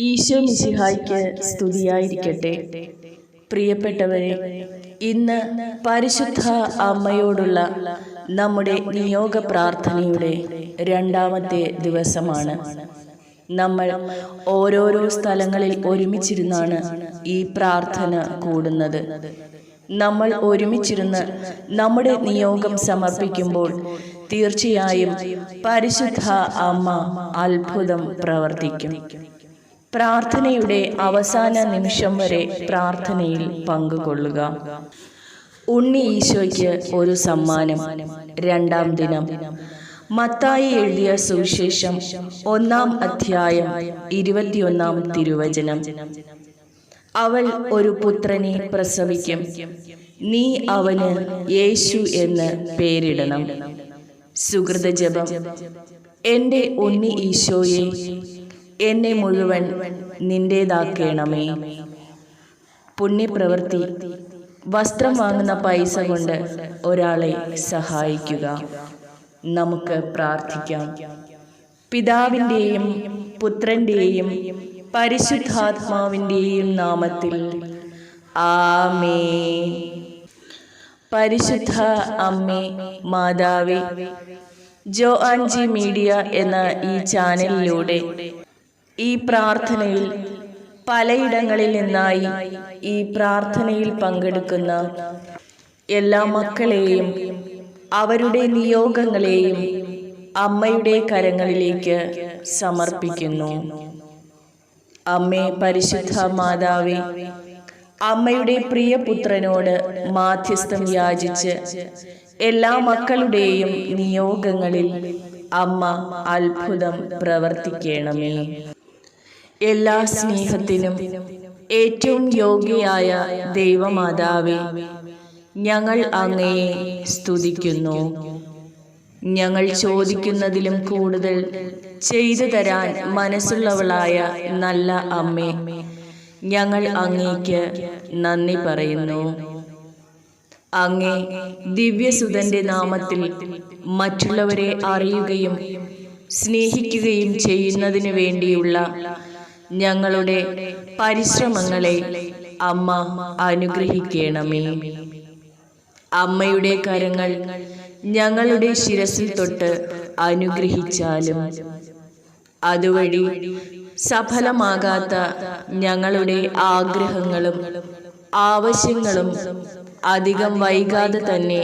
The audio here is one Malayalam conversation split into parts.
ഈശോ മിശിഹായ്ക്ക് സ്തുതിയായിരിക്കട്ടെ. പ്രിയപ്പെട്ടവരെ, ഇന്ന് പരിശുദ്ധ അമ്മയോടുള്ള നമ്മുടെ നിയോഗ പ്രാർത്ഥനയുടെ രണ്ടാമത്തെ ദിവസമാണ്. നമ്മൾ ഓരോരോ സ്ഥലങ്ങളിൽ ഒരുമിച്ചിരുന്നാണ് ഈ പ്രാർത്ഥന കൂടുന്നത്. നമ്മൾ ഒരുമിച്ചിരുന്ന് നമ്മുടെ നിയോഗം സമർപ്പിക്കുമ്പോൾ തീർച്ചയായും പരിശുദ്ധ അമ്മ അത്ഭുതം പ്രവർത്തിക്കും. പ്രാർത്ഥനയുടെ അവസാന നിമിഷം വരെ പ്രാർത്ഥനയിൽ പങ്കുകൊള്ളുക. ഉണ്ണി ഈശോയ്ക്ക് ഒരു സമ്മാനം. രണ്ടാം ദിനം. മത്തായി എഴുതിയ സുവിശേഷം 1-ാം അധ്യായം 21-ാം തിരുവചനം. അവൾ ഒരു പുത്രനെ പ്രസവിക്കും, നീ അവന് യേശു എന്ന് പേരിടണം. സുകൃതജപം. എൻ്റെ ഉണ്ണി ഈശോയെ, എന്നെ മുഴുവൻ നിന്റേതാക്കണമേ. പുണ്യപ്രവൃത്തി. വസ്ത്രം വാങ്ങുന്ന പൈസ കൊണ്ട് ഒരാളെ സഹായിക്കുക. നമുക്ക് പ്രാർത്ഥിക്കാം. പിതാവിൻ്റെയും പുത്രൻ്റെയും പരിശുദ്ധാത്മാവിൻ്റെയും നാമത്തിൽ ആമേൻ. പരിശുദ്ധ അമ്മേ മാതാവേ, ജോആൻജി മീഡിയ എന്ന ഈ ചാനലിലൂടെ ഈ പ്രാർത്ഥനയിൽ പലയിടങ്ങളിൽ നിന്നായി ഈ പ്രാർത്ഥനയിൽ പങ്കെടുക്കുന്ന എല്ലാ മക്കളെയും അവരുടെ നിയോഗങ്ങളെയും അമ്മയുടെ കരങ്ങളിലേക്ക് സമർപ്പിക്കുന്നു. അമ്മേ പരിശുദ്ധ മാതാവേ, അമ്മയുടെ പ്രിയപുത്രനോട് മാധ്യസ്ഥം യാചിച്ച് എല്ലാ മക്കളുടെയും നിയോഗങ്ങളിൽ അമ്മ അത്ഭുതം പ്രവർത്തിക്കണമേ. എല്ലാ സ്നേഹത്തിനും ഏറ്റവും യോഗ്യയായ ദൈവമാതാവേ, ഞങ്ങൾ അങ്ങയെ സ്തുതിക്കുന്നു. ഞങ്ങൾ ചോദിക്കുന്നതിലും കൂടുതൽ ചെയ്തു തരാൻ മനസ്സുള്ളവളായ നല്ല അമ്മേ, ഞങ്ങൾ അങ്ങേക്ക് നന്ദി പറയുന്നു. അങ്ങേ ദിവ്യസുതന്റെ നാമത്തിൽ മറ്റുള്ളവരെ അറിയുകയും സ്നേഹിക്കുകയും ചെയ്യുന്നതിനു വേണ്ടിയുള്ള ഞങ്ങളുടെ പരിശ്രമങ്ങളെ അമ്മ അനുഗ്രഹിക്കണമേ. അമ്മയുടെ കരങ്ങൾ ഞങ്ങളുടെ ശിരസിൽ തൊട്ട് അനുഗ്രഹിച്ചാലും അതുവഴി സഫലമാകാത്ത ഞങ്ങളുടെ ആഗ്രഹങ്ങളും ആവശ്യങ്ങളും അധികം വൈകാതെ തന്നെ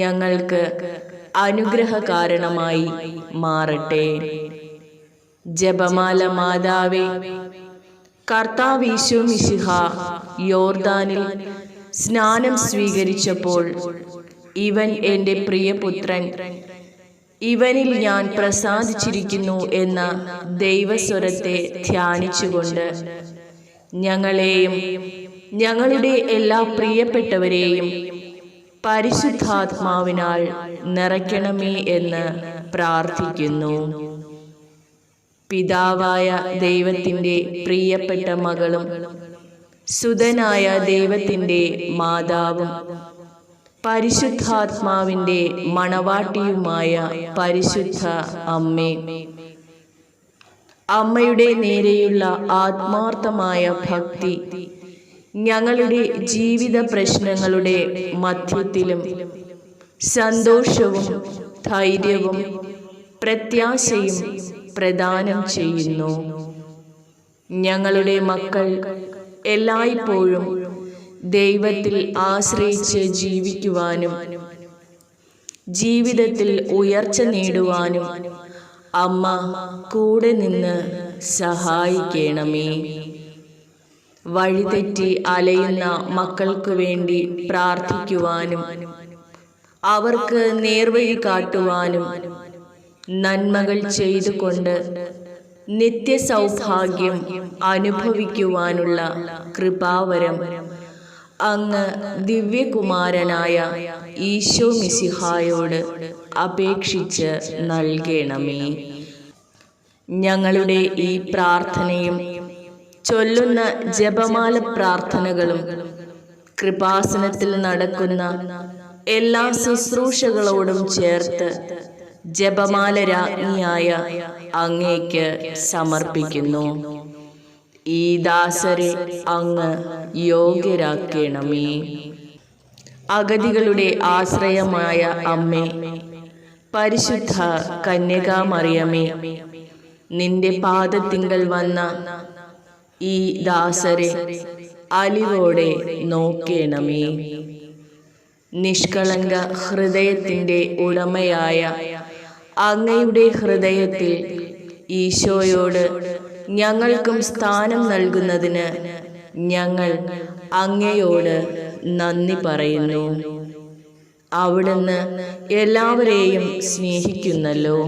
ഞങ്ങൾക്ക് അനുഗ്രഹ കാരണമായി മാറട്ടെ. ജപമാല. മാതാവേ, കർത്താവ് ഈശോ മിശിഹാ യോർദാനിൽ സ്നാനം സ്വീകരിച്ചപ്പോൾ ഇവൻ എൻ്റെ പ്രിയപുത്രൻ, ഇവനിൽ ഞാൻ പ്രസാദിച്ചിരിക്കുന്നു എന്ന ദൈവസ്വരത്തെ ധ്യാനിച്ചുകൊണ്ട് ഞങ്ങളെയും ഞങ്ങളുടെ എല്ലാ പ്രിയപ്പെട്ടവരെയും പരിശുദ്ധാത്മാവിനാൽ നിറയ്ക്കണമേ എന്ന് പ്രാർത്ഥിക്കുന്നു. പിതാവായ ദൈവത്തിൻ്റെ പ്രിയപ്പെട്ട മകളും സുതനായ ദൈവത്തിൻ്റെ മാതാവും പരിശുദ്ധാത്മാവിൻ്റെ മണവാട്ടിയുമായ പരിശുദ്ധ അമ്മേ, അമ്മയുടെ നേരെയുള്ള ആത്മാർത്ഥമായ ഭക്തി ഞങ്ങളുടെ ജീവിത പ്രശ്നങ്ങളുടെ മധ്യത്തിലും സന്തോഷവും ധൈര്യവും പ്രത്യാശയും പ്രദാനം ചെയ്യുന്നു. ഞങ്ങളുടെ മക്കൾ എല്ലായ്പ്പോഴും ദൈവത്തിൽ ആശ്രയിച്ച് ജീവിക്കുവാനും ജീവിതത്തിൽ ഉയർച്ച നേടുവാനും അമ്മ കൂടെ നിന്ന് സഹായിക്കണമേ. വഴിതെറ്റി അലയുന്ന മക്കൾക്ക് വേണ്ടി പ്രാർത്ഥിക്കുവാനും അവർക്ക് നേർവഴി കാട്ടുവാനും നന്മകൾ ചെയ്തുകൊണ്ട് നിത്യസൗഭാഗ്യം അനുഭവിക്കുവാനുള്ള കൃപാവരം അങ്ങ് ദിവ്യകുമാരനായ ഈശോ മിശിഹായോട് അപേക്ഷിച്ച് നൽകണമേ. ഞങ്ങളുടെ ഈ പ്രാർത്ഥനയും ചൊല്ലുന്ന ജപമാല പ്രാർത്ഥനകളും കൃപാസനത്തിൽ നടക്കുന്ന എല്ലാ ശുശ്രൂഷകളോടും ചേർത്ത് ജപമാല രാജ്ഞിയായ അങ്ങേക്ക് സമർപ്പിക്കുന്നു. ഈ ദാസരെ അങ്ങ് യോഗ്യരാക്കണമേ. അഗതികളുടെ ആശ്രയമായ അമ്മേ, പരിശുദ്ധ കന്യകാമറിയമേ, നിന്റെ പാദത്തിങ്കൽ വന്ന ഈ ദാസരെ അലിവോടെ നോക്കേണമേ. നിഷ്കളങ്ക ഹൃദയത്തിൻ്റെ ഉടമയായ അങ്ങയുടെ ഹൃദയത്തിൽ ഈശോയോട് ഞങ്ങൾക്കും സ്ഥാനം നൽകുന്നതിന് ഞങ്ങൾ അങ്ങയോട് നന്ദി പറയുന്നു. അവിടുന്ന് എല്ലാവരെയും സ്നേഹിക്കുന്നല്ലോ.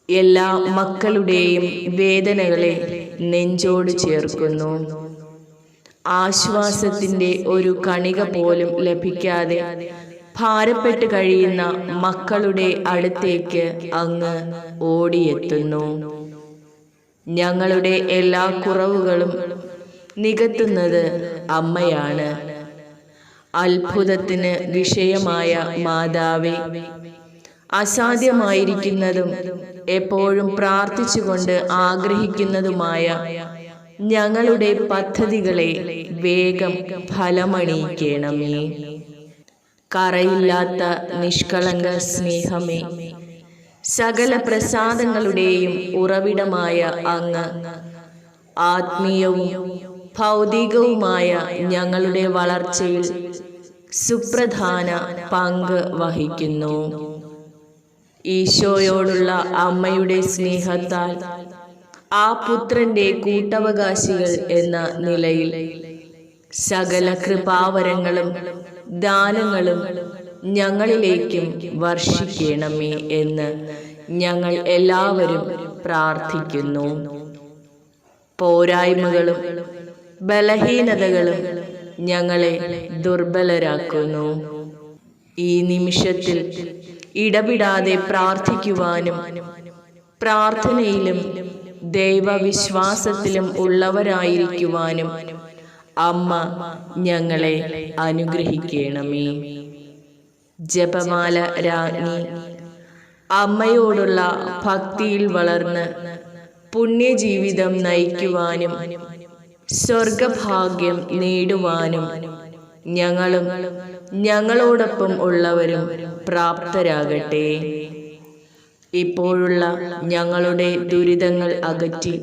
എല്ലാ മക്കളുടെയും വേദനകളെ നെഞ്ചോട് ചേർക്കുന്നു. ആശ്വാസത്തിൻ്റെ ഒരു കണിക പോലും ലഭിക്കാതെ ഭാരപ്പെട്ട് കഴിയുന്ന മക്കളുടെ അടുത്തേക്ക് അങ്ങ് ഓടിയെത്തുന്നു. ഞങ്ങളുടെ എല്ലാ കുറവുകളും നികത്തുന്നത് അമ്മയാണ്. അത്ഭുതത്തിന് വിഷയമായ മാതാവേ, അസാധ്യമായിരിക്കുന്നതും എപ്പോഴും പ്രാർത്ഥിച്ചുകൊണ്ട് ആഗ്രഹിക്കുന്നതുമായ ഞങ്ങളുടെ പദ്ധതികളെ വേഗം ഫലമണിയിക്കണമേ. കറയില്ലാത്ത നിഷ്കളങ്ക സ്നേഹമേ, സകല പ്രസാദങ്ങളുടെയും ഉറവിടമായ അങ്ങ് ആത്മീയവും ഭൗതികവുമായ ഞങ്ങളുടെ വളർച്ചയിൽ സുപ്രധാന പങ്ക് വഹിക്കുന്നു. ഈശോയോടുള്ള അമ്മയുടെ സ്നേഹത്താൽ ആ പുത്രന്റെ കൂട്ടവകാശികൾ എന്ന നിലയിൽ സകല കൃപാവരങ്ങളും ദാനങ്ങളും ഞങ്ങളിലേക്കും വർഷിക്കണമേ എന്ന് ഞങ്ങൾ എല്ലാവരും പ്രാർത്ഥിക്കുന്നു. പോരായ്മകളും ബലഹീനതകളും ഞങ്ങളെ ദുർബലരാക്കുന്നു. ഈ നിമിഷത്തിൽ ഇടപെടാതെ പ്രാർത്ഥിക്കുവാനും പ്രാർത്ഥനയിലും ദൈവവിശ്വാസത്തിലും ഉള്ളവരായിരിക്കുവാനും അമ്മ ഞങ്ങളെ അനുഗ്രഹിക്കണമേ. ജപമാല രാജ്ഞി, അമ്മയോടുള്ള ഭക്തിയിൽ വളർന്ന് പുണ്യജീവിതം നയിക്കുവാനും സ്വർഗഭാഗ്യം നേടുവാനും ഞങ്ങളും ഞങ്ങളോടൊപ്പം ഉള്ളവരും പ്രാപ്തരാകട്ടെ. ഇപ്പോഴുള്ള ഞങ്ങളുടെ ദുരിതങ്ങൾ അകറ്റി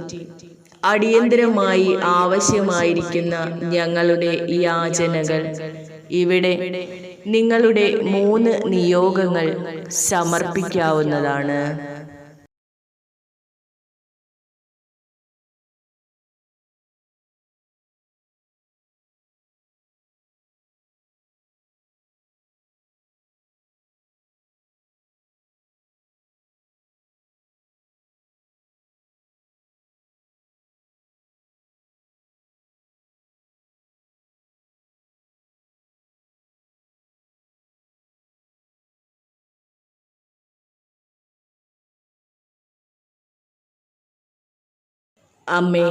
അടിയന്തരമായി ആവശ്യമായിരിക്കുന്ന ഞങ്ങളുടെ യാചനകൾ ഇവിടെ നിങ്ങളുടെ 3 നിയോഗങ്ങൾ സമർപ്പിക്കാവുന്നതാണ്. അമ്മേ,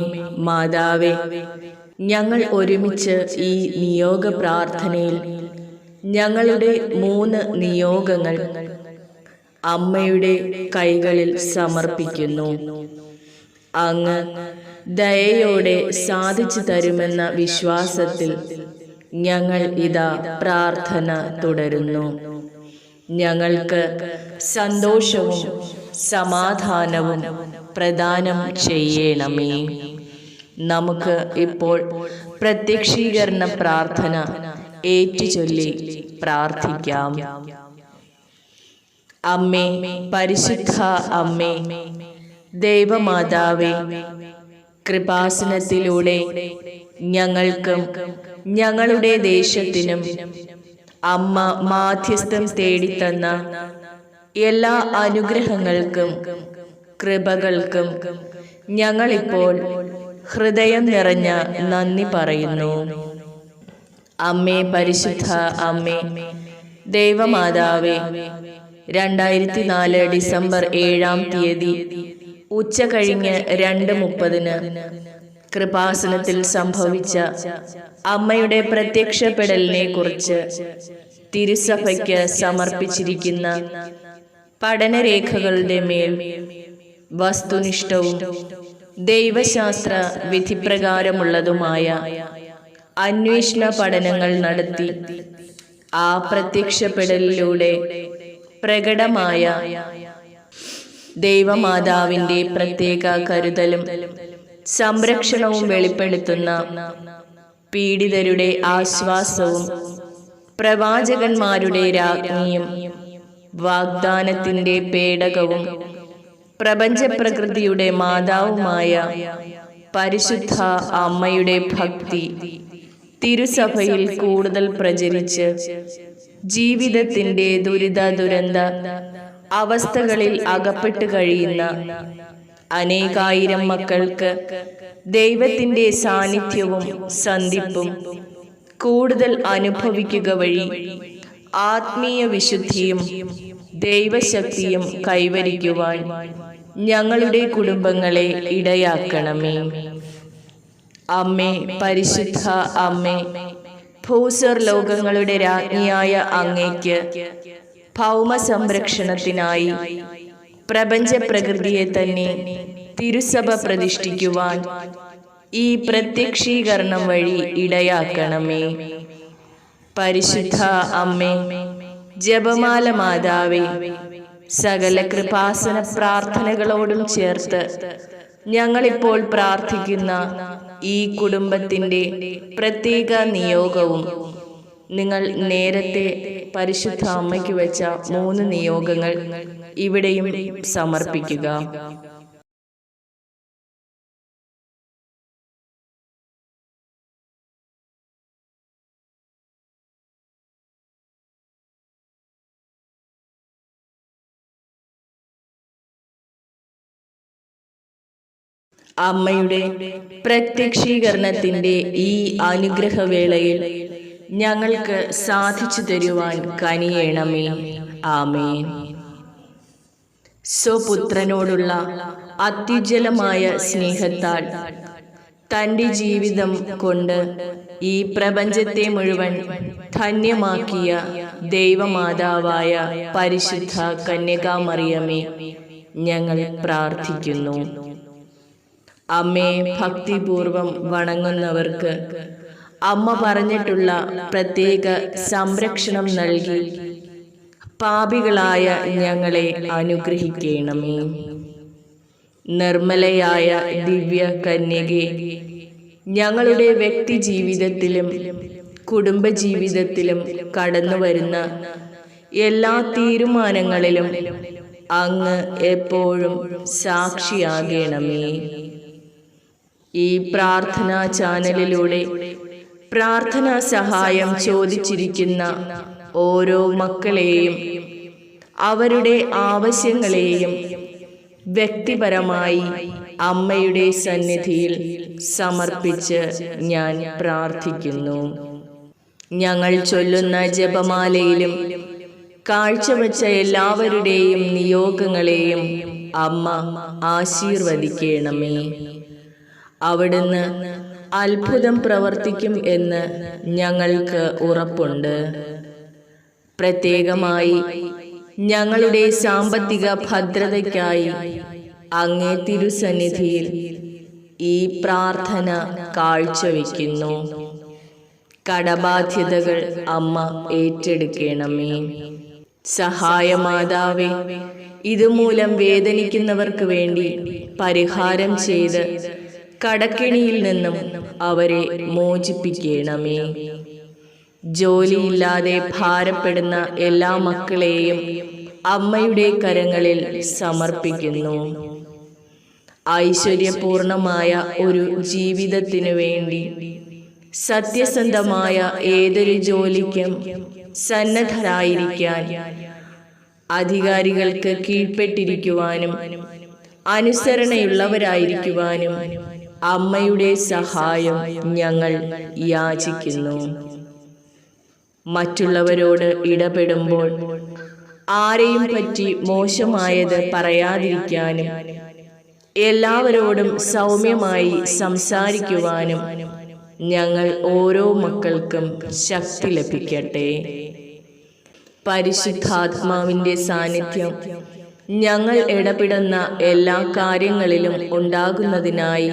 മാതാവേ, ഞങ്ങൾ ഒരുമിച്ച് ഈ നിയോഗ പ്രാർത്ഥനയിൽ ഞങ്ങളുടെ 3 നിയോഗങ്ങൾ അമ്മയുടെ കൈകളിൽ സമർപ്പിക്കുന്നു. അങ്ങ് ദയയോടെ സാധിച്ചു തരുമെന്ന വിശ്വാസത്തിൽ ഞങ്ങൾ ഇതാ പ്രാർത്ഥന തുടരുന്നു. ഞങ്ങൾക്ക് സന്തോഷവും സമാധാനവും പ്രദാനം ചെയ്യണമേ. നമുക്ക് ഇപ്പോൾ പ്രത്യക്ഷീകരണ പ്രാർത്ഥന ഏറ്റുചൊല്ലി പ്രാർത്ഥിക്കാം. അമ്മേ, പരിശുദ്ധ അമ്മേ, ദൈവമാതാവേ, കൃപാസനത്തിലൂടെ ഞങ്ങൾക്കും ഞങ്ങളുടെ ദേശത്തിനും അമ്മ മാധ്യസ്ഥം തേടിത്തന്ന എല്ലാ അനുഗ്രഹങ്ങൾക്കും കൃപകൾക്കും ഞങ്ങളിപ്പോൾ ഹൃദയം നിറഞ്ഞ നന്ദി പറയുന്നു. അമ്മേ, പരിശുദ്ധ അമ്മേ, ദൈവമാതാവേ, 2004 ഡിസംബർ 7-ാം തീയതി ഉച്ച കഴിഞ്ഞ് 2:30 കൃപാസനത്തിൽ സംഭവിച്ച അമ്മയുടെ പ്രത്യക്ഷപ്പെടലിനെ കുറിച്ച് തിരുസഭയ്ക്ക് സമർപ്പിച്ചിരിക്കുന്ന പഠനരേഖകളുടെ മേൽ വസ്തുനിഷ്ഠവും ദൈവശാസ്ത്ര വിധിപ്രകാരമുള്ളതുമായ അന്വേഷണ പഠനങ്ങൾ നടത്തി ആ പ്രത്യക്ഷപ്പെടലിലൂടെ പ്രകടമായ ദൈവമാതാവിൻ്റെ പ്രത്യേക കരുതലും സംരക്ഷണവും വെളിപ്പെടുത്തുന്ന പീഡിതരുടെ ആശ്വാസവും പ്രവാചകന്മാരുടെ രാജ്ഞിയും വാഗ്ദാനത്തിൻ്റെ പേടകവും പ്രപഞ്ചപ്രകൃതിയുടെ മാതാവുമായ പരിശുദ്ധ അമ്മയുടെ ഭക്തി തിരുസഭയിൽ കൂടുതൽ പ്രചരിച്ച് ജീവിതത്തിൻ്റെ ദുരിത അവസ്ഥകളിൽ അകപ്പെട്ടു കഴിയുന്ന അനേകായിരം മക്കൾക്ക് ദൈവത്തിൻ്റെ സാന്നിധ്യവും സന്ധിപ്പും കൂടുതൽ അനുഭവിക്കുക വഴി ആത്മീയ വിശുദ്ധിയും ദൈവശക്തിയും കൈവരിക്കുവാൻ ഞങ്ങളുടെ കുടുംബങ്ങളെ ഇടയാക്കണമേ. അമ്മേ, പരിശുദ്ധ അമ്മേ, ഭൂസ്വർ ലോകങ്ങളുടെ രാജ്ഞിയായ അങ്ങേക്ക് ഭൗമ സംരക്ഷണത്തിനായി പ്രപഞ്ച പ്രകൃതിയെ തന്നെ തിരുസഭ പ്രതിഷ്ഠിക്കുവാൻ ഈ പ്രത്യക്ഷീകരണം വഴി ഇടയാക്കണമേ. പരിശുദ്ധ അമ്മേ, ജപമാല മാതാവേ, സകല കൃപാസന പ്രാർത്ഥനകളോടും ചേർത്ത് ഞങ്ങളിപ്പോൾ പ്രാർത്ഥിക്കുന്ന ഈ കുടുംബത്തിൻ്റെ പ്രത്യേക നിയോഗവും നിങ്ങൾ നേരത്തെ പരിശുദ്ധ അമ്മയ്ക്ക് വെച്ച 3 നിയോഗങ്ങൾ ഇവിടെയും സമർപ്പിക്കുക. അമ്മയുടെ പ്രത്യക്ഷീകരണത്തിൻ്റെ ഈ അനുഗ്രഹവേളയിൽ ഞങ്ങൾക്ക് സാധിച്ചു തരുവാൻ കനിയണമേ. ആമേൻ. സ്വപുത്രനോടുള്ള അത്യുജ്വലമായ സ്നേഹത്താൽ തൻ്റെ ജീവിതം കൊണ്ട് ഈ പ്രപഞ്ചത്തെ മുഴുവൻ ധന്യമാക്കിയ ദൈവമാതാവായ പരിശുദ്ധ കന്യകാമറിയമേ, ഞങ്ങൾ പ്രാർത്ഥിക്കുന്നു. അമ്മയെ ഭക്തിപൂർവം വണങ്ങുന്നവർക്ക് അമ്മ പറഞ്ഞിട്ടുള്ള പ്രത്യേക സംരക്ഷണം നൽകി പാപികളായ ഞങ്ങളെ അനുഗ്രഹിക്കണമേ. നിർമ്മലയായ ദിവ്യ കന്യകേ, ഞങ്ങളുടെ വ്യക്തി ജീവിതത്തിലും കുടുംബജീവിതത്തിലും കടന്നു വരുന്ന എല്ലാ തീരുമാനങ്ങളിലും അങ്ങ് എപ്പോഴും സാക്ഷിയാകണമേ. ഈ പ്രാർത്ഥനാ ചാനലിലൂടെ പ്രാർത്ഥനാ സഹായം ചോദിച്ചിരിക്കുന്ന ഓരോ മക്കളെയും അവരുടെ ആവശ്യങ്ങളെയും വ്യക്തിപരമായി അമ്മയുടെ സന്നിധിയിൽ സമർപ്പിച്ച് ഞാൻ പ്രാർത്ഥിക്കുന്നു. ഞങ്ങൾ ചൊല്ലുന്ന ജപമാലയിലും കാഴ്ചവെച്ച എല്ലാവരുടെയും നിയോഗങ്ങളെയും അമ്മ ആശീർവദിക്കണമേ. അവിടുന്ന് അത്ഭുതം പ്രവർത്തിക്കും എന്ന് ഞങ്ങൾക്ക് ഉറപ്പുണ്ട്. പ്രത്യേകമായി ഞങ്ങളുടെ സാമ്പത്തിക ഭദ്രതയ്ക്കായി അങ്ങേ തിരുസന്നിധിയിൽ ഈ പ്രാർത്ഥന കാഴ്ചവെക്കുന്നു. കടബാധ്യതകൾ അമ്മ ഏറ്റെടുക്കണമേ. സഹായമാതാവേ, ഇതുമൂലം വേദനിക്കുന്നവർക്ക് വേണ്ടി പരിഹാരം ചെയ്ത് കടക്കെണിയിൽ നിന്നും അവരെ മോചിപ്പിക്കണമേ. ജോലിയില്ലാതെ ഭാരപ്പെടുന്ന എല്ലാ മക്കളെയും അമ്മയുടെ കരങ്ങളിൽ സമർപ്പിക്കുന്നു. ഐശ്വര്യപൂർണമായ ഒരു ജീവിതത്തിനു വേണ്ടി സത്യസന്ധമായ ഏതൊരു ജോലിക്കും സന്നദ്ധരായിരിക്കാൻ, അധികാരികൾക്ക് കീഴ്പ്പെട്ടിരിക്കുവാനും അനുസരണയുള്ളവരായിരിക്കുവാനും അമ്മയുടെ സഹായം ഞങ്ങൾ യാചിക്കുന്നു. മറ്റുള്ളവരോട് ഇടപെടുമ്പോൾ ആരെയും പറ്റി മോശമായത് പറയാതിരിക്കാനും എല്ലാവരോടും സൗമ്യമായി സംസാരിക്കുവാനും ഞങ്ങൾ ഓരോ മക്കൾക്കും ശക്തി ലഭിക്കട്ടെ. പരിശുദ്ധാത്മാവിൻ്റെ സാന്നിധ്യം ഞങ്ങൾ ഇടപെടുന്ന എല്ലാ കാര്യങ്ങളിലും ഉണ്ടാകുന്നതിനായി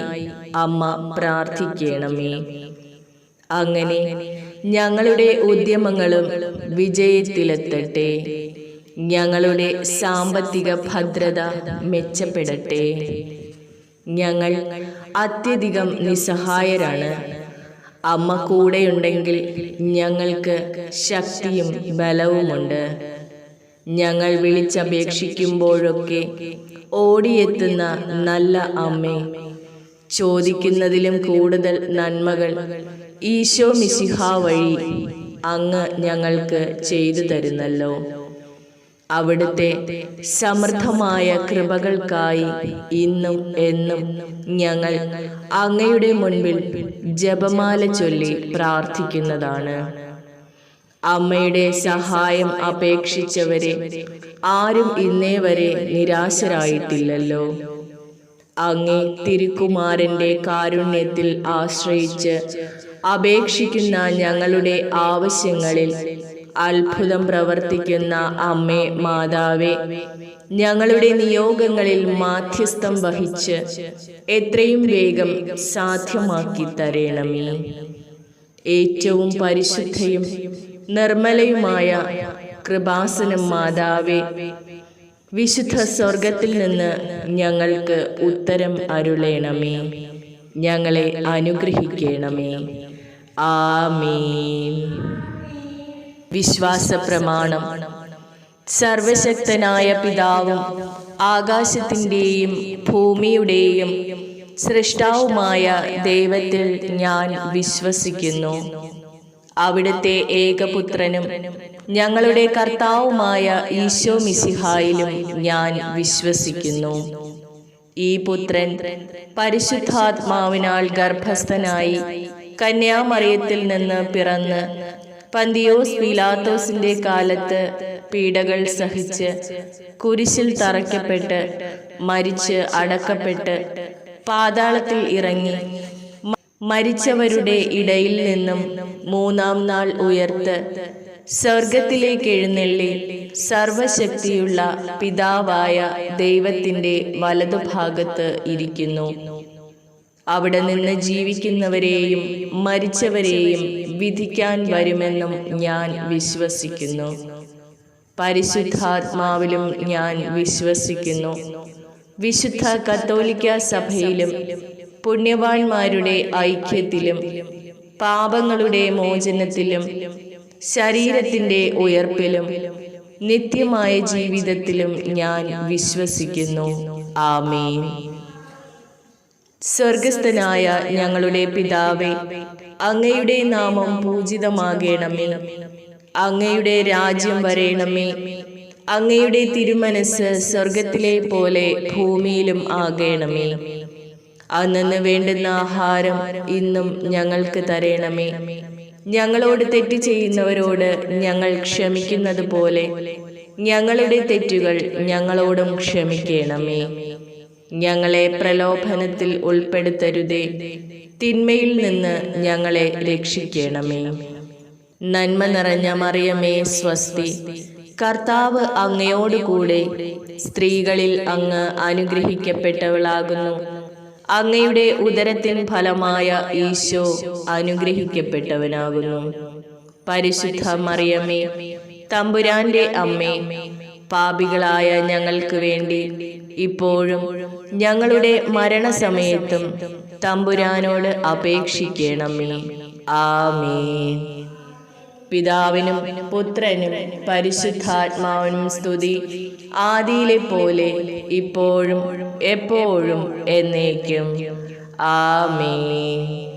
അമ്മ പ്രാർത്ഥിക്കണമേ. അങ്ങനെ ഞങ്ങളുടെ ഉദ്യമങ്ങളും വിജയത്തിലെത്തട്ടെ. ഞങ്ങളുടെ സാമ്പത്തിക ഭദ്രത മെച്ചപ്പെടട്ടെ. ഞങ്ങൾ അത്യധികം നിസ്സഹായരാണ്. അമ്മ കൂടെയുണ്ടെങ്കിൽ ഞങ്ങൾക്ക് ശക്തിയും ബലവുമുണ്ട്. ഞങ്ങൾ വിളിച്ചപേക്ഷിക്കുമ്പോഴൊക്കെ ഓടിയെത്തുന്ന നല്ല അമ്മേ, ചോദിക്കുന്നതിലും കൂടുതൽ നന്മകൾ ഈശോ മിശിഹാ വഴി അങ്ങ് ഞങ്ങൾക്ക് ചെയ്തു തരുന്നല്ലോ. അവിടുത്തെ സമൃദ്ധമായ കൃപകൾക്കായി ഇന്നും എന്നും ഞങ്ങൾ അങ്ങയുടെ മുൻപിൽ ജപമാല ചൊല്ലി പ്രാർത്ഥിക്കുന്നതാണ്. അമ്മയുടെ സഹായം അപേക്ഷിച്ചവരെ ആരും ഇന്നേ വരെ നിരാശരായിട്ടില്ലല്ലോ. അങ്ങേ തിരുക്കുമാരന്റെ കാരുണ്യത്തിൽ ആശ്രയിച്ച് അപേക്ഷിക്കുന്ന ഞങ്ങളുടെ ആവശ്യങ്ങളിൽ അത്ഭുതം പ്രവർത്തിക്കുന്ന അമ്മേ മാതാവേ, ഞങ്ങളുടെ നിയോഗങ്ങളിൽ മാധ്യസ്ഥം വഹിച്ച് എത്രയും വേഗം സാധ്യമാക്കി തരണമേ. ഏറ്റവും പരിശുദ്ധയും നിർമ്മലയുമായ കൃപാസനം മാതാവേ, വിശുദ്ധ സ്വർഗത്തിൽ നിന്ന് ഞങ്ങൾക്ക് ഉത്തരം അരുളേണമേ. ഞങ്ങളെ അനുഗ്രഹിക്കണമേ. ആമേൻ. വിശ്വാസ പ്രമാണം. സർവശക്തനായ പിതാവും ആകാശത്തിൻ്റെയും ഭൂമിയുടെയും സൃഷ്ടാവുമായ ദൈവത്തിൽ ഞാൻ വിശ്വസിക്കുന്നു. അവിടുത്തെ ഏകപുത്രനും ഞങ്ങളുടെ കർത്താവുമായ ഈശോ മിശിഹായിലും ഞാൻ വിശ്വസിക്കുന്നു. ഈ പുത്രൻ പരിശുദ്ധാത്മാവിനാൽ ഗർഭസ്ഥനായി കന്യാമറിയത്തിൽ നിന്ന് പിറന്ന് പന്തിയോസ് പീലാത്തോസിന്റെ കാലത്ത് പീഡകൾ സഹിച്ച് കുരിശിൽ തറയ്ക്കപ്പെട്ട് മരിച്ച് അടക്കപ്പെട്ട് പാതാളത്തിൽ ഇറങ്ങി മരിച്ചവരുടെ ഇടയിൽ നിന്നും മൂന്നാം നാൾ ഉയർത്ത് സ്വർഗത്തിലേക്ക് എഴുന്നള്ളി സർവശക്തിയുള്ള പിതാവായ ദൈവത്തിന്റെ വലതുഭാഗത്ത് ഇരിക്കുന്നു. അവിടെ നിന്ന് ജീവിക്കുന്നവരെയും മരിച്ചവരെയും വിധിക്കാൻ വരുമെന്നും ഞാൻ വിശ്വസിക്കുന്നു. പരിശുദ്ധാത്മാവിലും ഞാൻ വിശ്വസിക്കുന്നു. വിശുദ്ധ കത്തോലിക്ക സഭയിലും പുണ്യവാന്മാരുടെ ഐക്യത്തിലും പാപങ്ങളുടെ മോചനത്തിലും ശരീരത്തിന്റെ ഉയർപ്പിലും നിത്യമായ ജീവിതത്തിലും ഞാൻ വിശ്വസിക്കുന്നു. ആമേൻ. സ്വർഗസ്ഥനായ ഞങ്ങളുടെ പിതാവേ, അങ്ങയുടെ നാമം പൂജിതമാകണമേ. അങ്ങയുടെ രാജ്യം വരേണമേ. അങ്ങയുടെ തിരുമനസ് സ്വർഗത്തിലെ പോലെ ഭൂമിയിലും ആകണമേ. അന്നന്ന് വേണ്ടുന്ന ആഹാരം ഇന്നും ഞങ്ങൾക്ക് തരണമേ. ഞങ്ങളോട് തെറ്റ് ചെയ്യുന്നവരോട് ഞങ്ങൾ ക്ഷമിക്കുന്നത് പോലെ ഞങ്ങളുടെ തെറ്റുകൾ ഞങ്ങളോടും ക്ഷമിക്കണമേ. ഞങ്ങളെ പ്രലോഭനത്തിൽ ഉൾപ്പെടുത്തരുതേ, തിന്മയിൽ നിന്ന് ഞങ്ങളെ രക്ഷിക്കണമേ. നന്മ നിറഞ്ഞ മറിയമേ സ്വസ്തി, കർത്താവ് അങ്ങയോടുകൂടെ സ്ത്രീകളിൽ അങ്ങ് അനുഗ്രഹിക്കപ്പെട്ടവളാകുന്നു. അങ്ങയുടെ ഉദരത്തിൻ ഫലമായ ഈശോ അനുഗ്രഹിക്കപ്പെട്ടവനാകുന്നു. പരിശുദ്ധ മറിയമേ, തമ്പുരാന്റെ അമ്മേ, പാപികളായ ഞങ്ങൾക്ക് വേണ്ടി ഇപ്പോഴും ഞങ്ങളുടെ മരണസമയത്തും തമ്പുരാനോട് അപേക്ഷിക്കണമേ. ആമേൻ. പിതാവിനും പുത്രനും പരിശുദ്ധാത്മാവിനും സ്തുതി, ആദിയിലെ പോലെ ഇപ്പോഴും എപ്പോഴും എന്നേക്കും. ആമേൻ.